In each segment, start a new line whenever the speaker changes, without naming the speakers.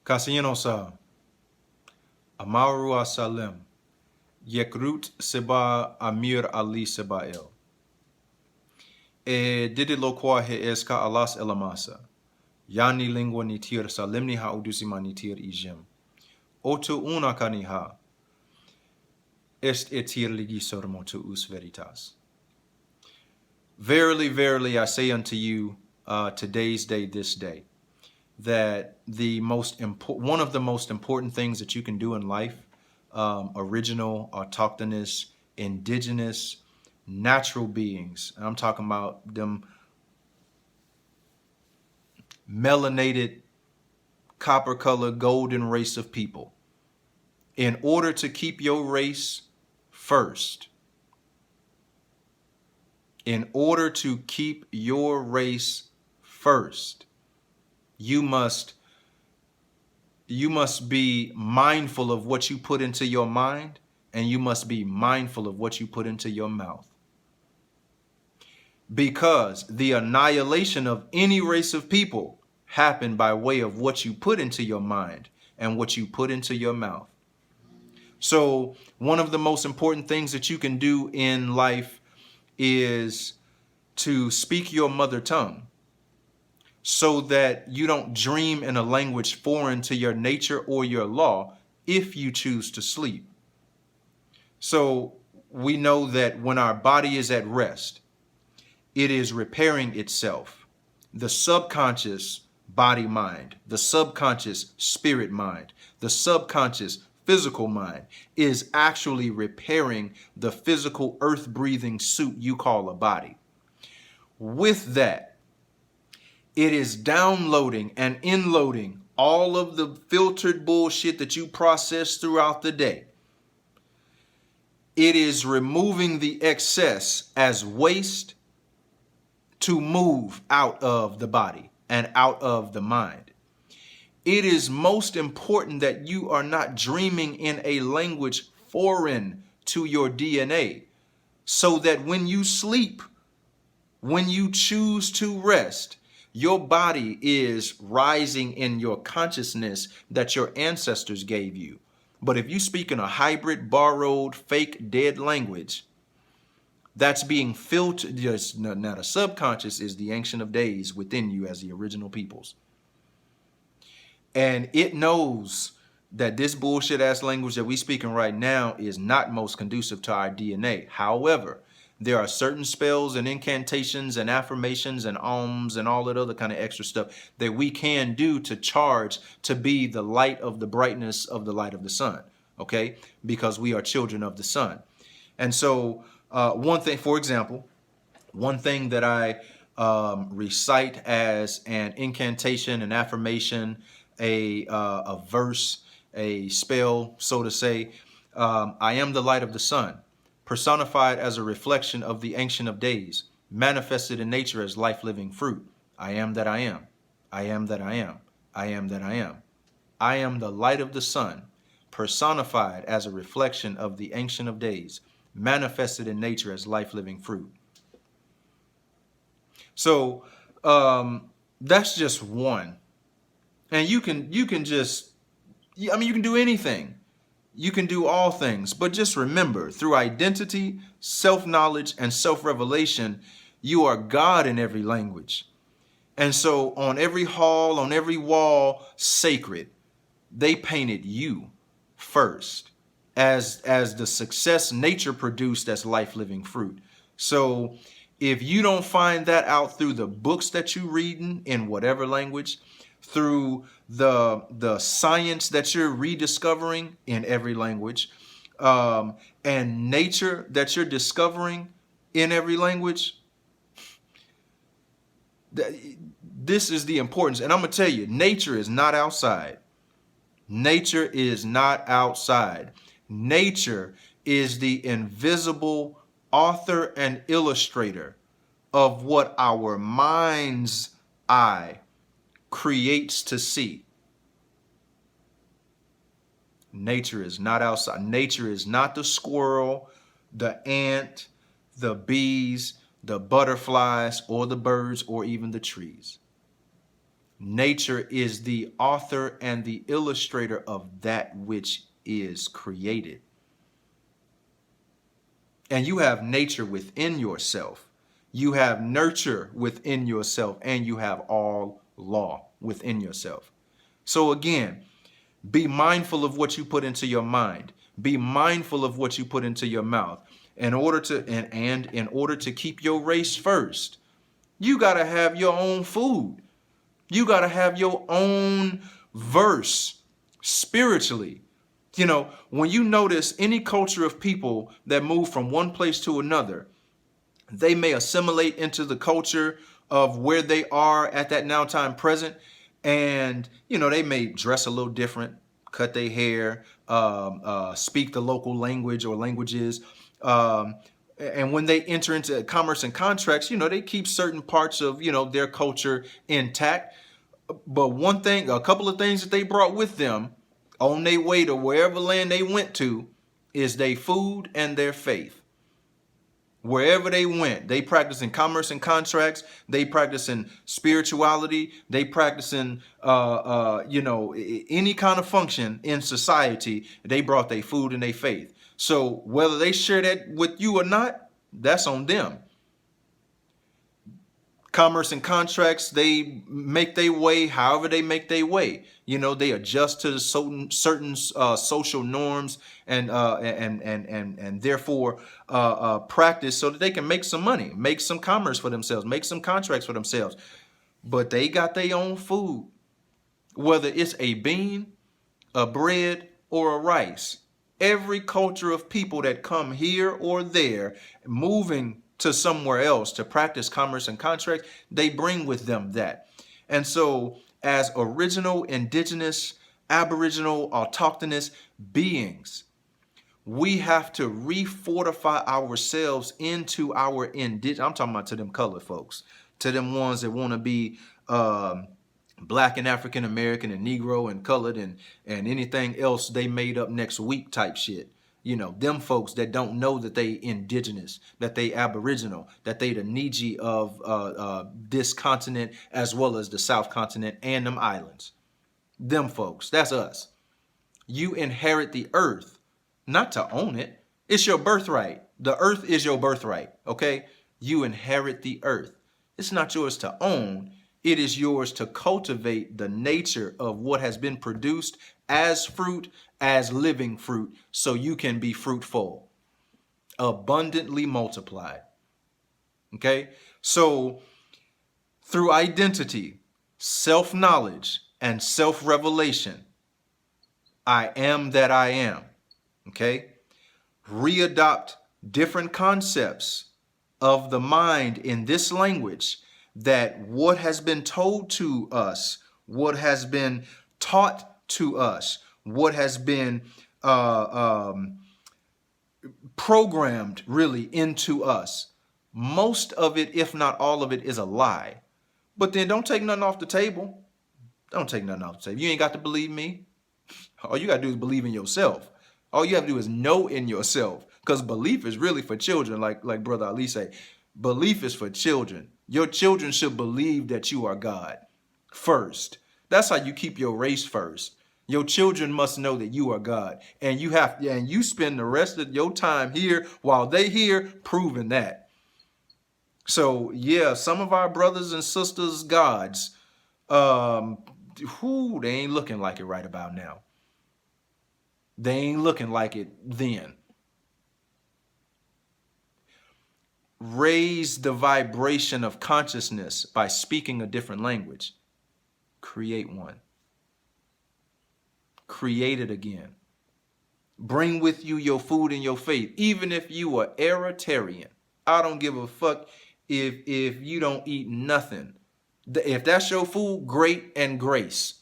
Kasiyanosa, Amaru Asalem, Yekrut Seba Amir-Ali Sebael. Didilokwa he eska alas elamasa. Yani lingua nitir salimni ha udusima nitir ijem. Otu una kaniha. Est etir ligi sormotu us veritas. Verily, verily, I say unto you, today's day, this day, that one of the most important things that you can do in life, original, autochthonous, indigenous, natural beings, and I'm talking about them melanated, copper-colored, golden race of people. In order to keep your race first, in order to keep your race first, you must be mindful of what you put into your mind, and you must be mindful of what you put into your mouth. Because the annihilation of any race of people happened by way of what you put into your mind and what you put into your mouth. So one of the most important things that you can do in life is to speak your mother tongue, so that you don't dream in a language foreign to your nature or your law if you choose to sleep. So we know that when our body is at rest, it is repairing itself. The subconscious body-mind, the subconscious spirit-mind, the subconscious physical mind is actually repairing the physical earth-breathing suit you call a body. With that, it is downloading and inloading all of the filtered bullshit that you process throughout the day. It is removing the excess as waste to move out of the body and out of the mind. It is most important that you are not dreaming in a language foreign to your DNA, so that when you sleep, when you choose to rest, your body is rising in your consciousness that your ancestors gave you. But if you speak in a hybrid, borrowed, fake, dead language, that's being filtered. Now the subconscious is the Ancient of Days within you as the original peoples. And it knows that this bullshit ass language that we speaking right now is not most conducive to our DNA. However, there are certain spells and incantations and affirmations and alms and all that other kind of extra stuff that we can do to charge to be the light of the brightness of the light of the sun. Okay? Because we are children of the sun. And so one thing, for example, one thing that I recite as an incantation, an affirmation, a verse, a spell, so to say, I am the light of the sun, personified as a reflection of the Ancient of Days, manifested in nature as life-living fruit. I am that I am. I am that I am. I am that I am. I am the light of the sun, personified as a reflection of the Ancient of Days, manifested in nature as life-living fruit. So that's just one. And you can just, I mean, you can do anything. You can do all things. But just remember, through identity, self-knowledge, and self-revelation, you are God in every language. And so on every hall, on every wall, sacred, they painted you first as the success nature produced as life-living fruit. So if you don't find that out through the books that you're reading in whatever language, through the science that you're rediscovering in every language, and nature that you're discovering in every language, this is the importance. And I'm going to tell you, nature is not outside. Nature is not outside. Nature is the invisible author and illustrator of what our mind's eye creates to see. Nature is not outside. Nature is not the squirrel, the ant, the bees, the butterflies, or the birds, or even the trees. Nature is the author and the illustrator of that which is created. And you have nature within yourself. You have nurture within yourself, and you have all law within yourself. So again, be mindful of what you put into your mind. Be mindful of what you put into your mouth. In order to and in order to keep your race first, you got to have your own food. You got to have your own verse spiritually. You know, when you notice any culture of people that move from one place to another, they may assimilate into the culture of where they are at that now time present. And, you know, they may dress a little different, cut their hair, speak the local language or languages. And when they enter into commerce and contracts, you know, they keep certain parts of, you know, their culture intact. But one thing, a couple of things that they brought with them on their way to wherever land they went to is their food and their faith. Wherever they went, they practicing commerce and contracts. They practicing spirituality. They practicing, you know, any kind of function in society. They brought their food and their faith. So whether they share that with you or not, that's on them. Commerce and contracts, they make their way however they make their way. You know, they adjust to certain social norms and therefore practice so that they can make some money, make some commerce for themselves, make some contracts for themselves. But they got their own food, whether it's a bean, a bread, or a rice. Every culture of people that come here or there, moving to somewhere else to practice commerce and contracts, they bring with them that. And so as original, indigenous, aboriginal, autochthonous beings, we have to refortify ourselves into our indigenous. I'm talking about to them colored folks, to them ones that want to be Black and African American and Negro and colored and anything else they made up next week type shit. You know, them folks that don't know that they indigenous, that they aboriginal, that they the Niji of this continent as well as the South continent and them islands. Them folks, that's us. You inherit the earth, not to own it. It's your birthright. The earth is your birthright, okay? You inherit the earth. It's not yours to own. It is yours to cultivate the nature of what has been produced as fruit, as living fruit, so you can be fruitful, abundantly multiplied. Okay? So through identity, self-knowledge, and self-revelation, I am that I am. Okay? Readopt different concepts of the mind in this language, that what has been told to us, what has been taught to us, what has been programmed really into us, most of it, if not all of it, is a lie. But then don't take nothing off the table. Don't take nothing off the table. You ain't got to believe me. All you got to do is believe in yourself. All you have to do is know in yourself, because belief is really for children, like Brother Ali say. Belief is for children. Your children should believe that you are God first. That's how you keep your race first. Your children must know that you are God, and you spend the rest of your time here while they here proving that. So yeah, some of our brothers and sisters gods, they ain't looking like it right about now. They ain't looking like it then. Raise the vibration of consciousness by speaking a different language. Create one. Create it again. Bring with you your food and your faith, even if you are Eritrean. I don't give a fuck if you don't eat nothing. If that's your food, great and grace.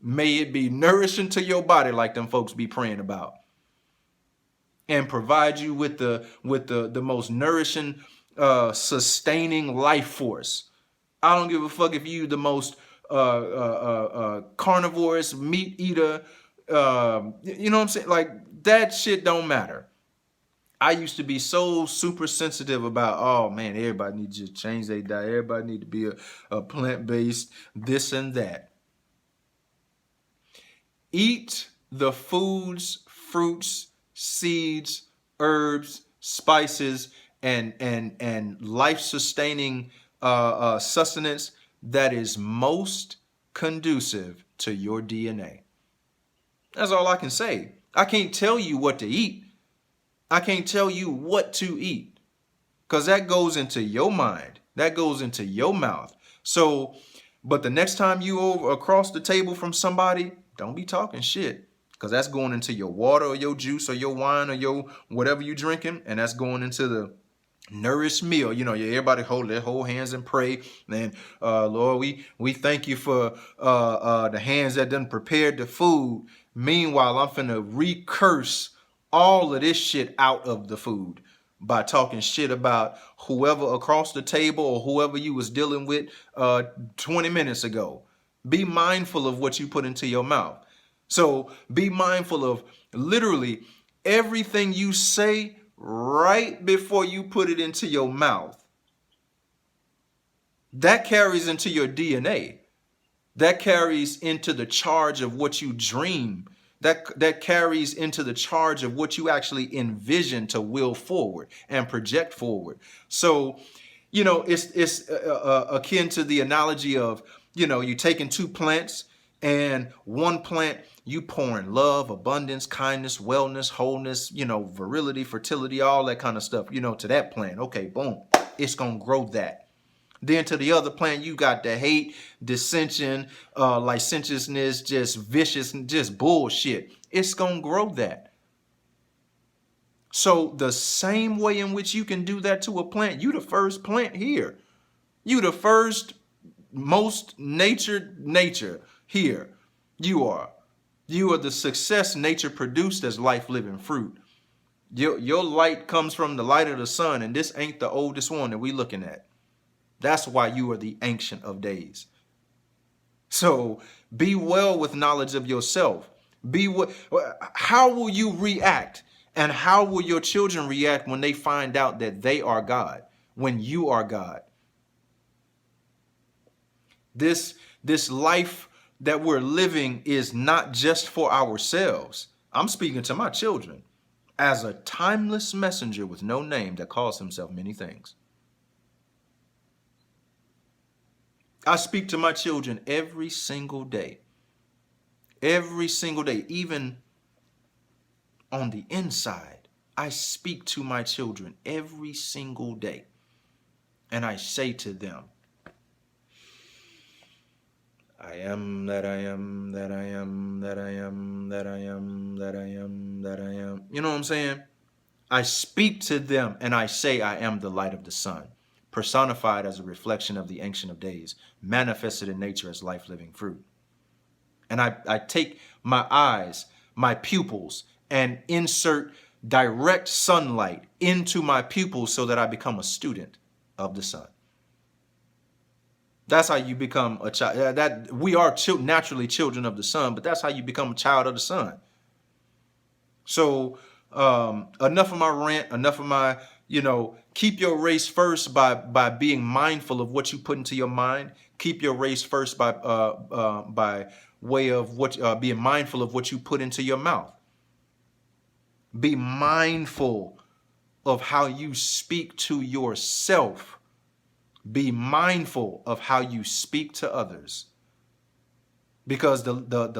May it be nourishing to your body like them folks be praying about, and provide you with the most nourishing, sustaining life force. I don't give a fuck if you the most carnivorous meat eater. You know what I'm saying? Like, that shit don't matter. I used to be so super sensitive about, oh man, everybody needs to change their diet. Everybody need to be a plant-based, this and that. Eat the foods, fruits, seeds, herbs, spices, and life-sustaining sustenance that is most conducive to your DNA. That's all I can say. I can't tell you what to eat. I can't tell you what to eat, because that goes into your mind. That goes into your mouth. So, but the next time you over across the table from somebody, don't be talking shit, because that's going into your water or your juice or your wine or your whatever you drinking, and that's going into the nourished meal. You know, everybody hold their whole hands and pray. And Lord, we thank you for the hands that done prepared the food. Meanwhile, I'm finna recurse all of this shit out of the food by talking shit about whoever across the table or whoever you was dealing with 20 minutes ago. Be mindful of what you put into your mouth. So be mindful of literally everything you say right before you put it into your mouth. That carries into your DNA. That carries into the charge of what you dream. That carries into the charge of what you actually envision to will forward and project forward. So, you know, it's akin to the analogy of, you know, you taking two plants, and one plant you pouring love, abundance, kindness, wellness, wholeness, you know, virility, fertility, all that kind of stuff, you know, to that plant. Okay, boom, it's gonna grow that. Then to the other plant, you got the hate, dissension, licentiousness, just vicious, just bullshit. It's gonna grow that. So the same way in which you can do that to a plant, you the first plant here. You the first most nature here. You are the success nature produced as life-living fruit. Your light comes from the light of the sun, and this ain't the oldest one that we looking at. That's why you are the Ancient of Days. So be well with knowledge of yourself. How will you react? And how will your children react when they find out that they are God, when you are God? This life that we're living is not just for ourselves. I'm speaking to my children as a timeless messenger with no name that calls himself many things. I speak to my children every single day. Every single day, even on the inside, I speak to my children every single day. And I say to them, I am that I am, that I am, that I am, that I am, that I am, that I am. You know what I'm saying? I speak to them and I say I am the light of the sun, personified as a reflection of the Ancient of Days, manifested in nature as life-living fruit. And I take my eyes, my pupils, and insert direct sunlight into my pupils so that I become a student of the sun. That's how you become a child. That we are naturally children of the sun, but that's how you become a child of the sun. So enough of my rant, enough of my, keep your race first by being mindful of what you put into your mind. Keep your race first by way of what being mindful of what you put into your mouth. Be mindful of how you speak to yourself. Be mindful of how you speak to others. Because the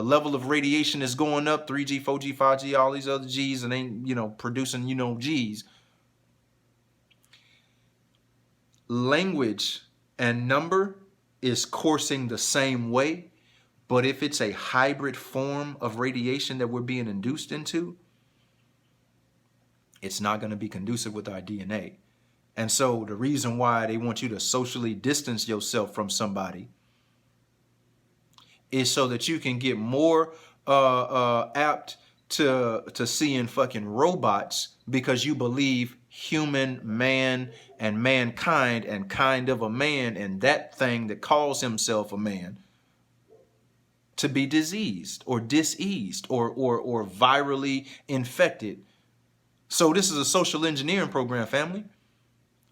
level of radiation is going up, 3G, 4G, 5G, all these other G's, and ain't, producing, G's. Language and number is coursing the same way, but if it's a hybrid form of radiation that we're being induced into, it's not going to be conducive with our DNA. And so the reason why they want you to socially distance yourself from somebody is so that you can get more apt to seeing fucking robots, because you believe human, man, and mankind, and kind of a man, and that thing that calls himself a man, to be diseased or diseased or virally infected, So this is a social engineering program, family.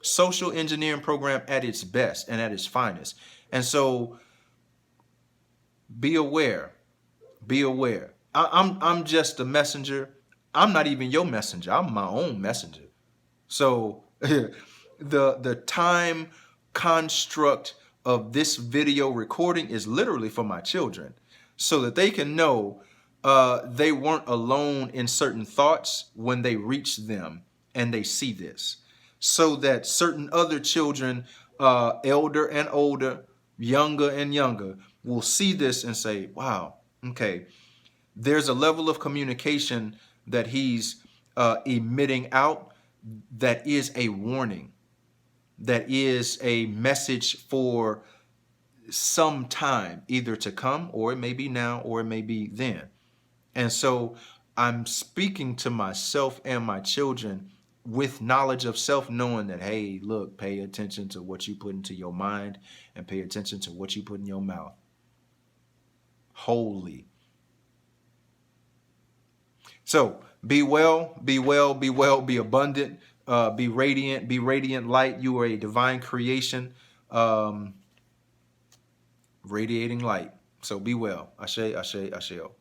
Social engineering program at its best and at its finest. And so be aware. Be aware. I'm just a messenger. I'm not even your messenger. I'm my own messenger. So the time construct of this video recording is literally for my children, so that they can know they weren't alone in certain thoughts when they reach them and they see this, so that certain other children, elder and older, younger and younger, will see this and say, wow, okay, there's a level of communication that he's emitting out that is a warning, that is a message for some time, either to come, or it may be now, or it may be then. And so I'm speaking to myself and my children with knowledge of self, knowing that, hey, look, pay attention to what you put into your mind and pay attention to what you put in your mouth. Holy. So be well, be well, be well, be abundant, be radiant light. You are a divine creation, radiating light. So be well. Ashe, ashe, asheo.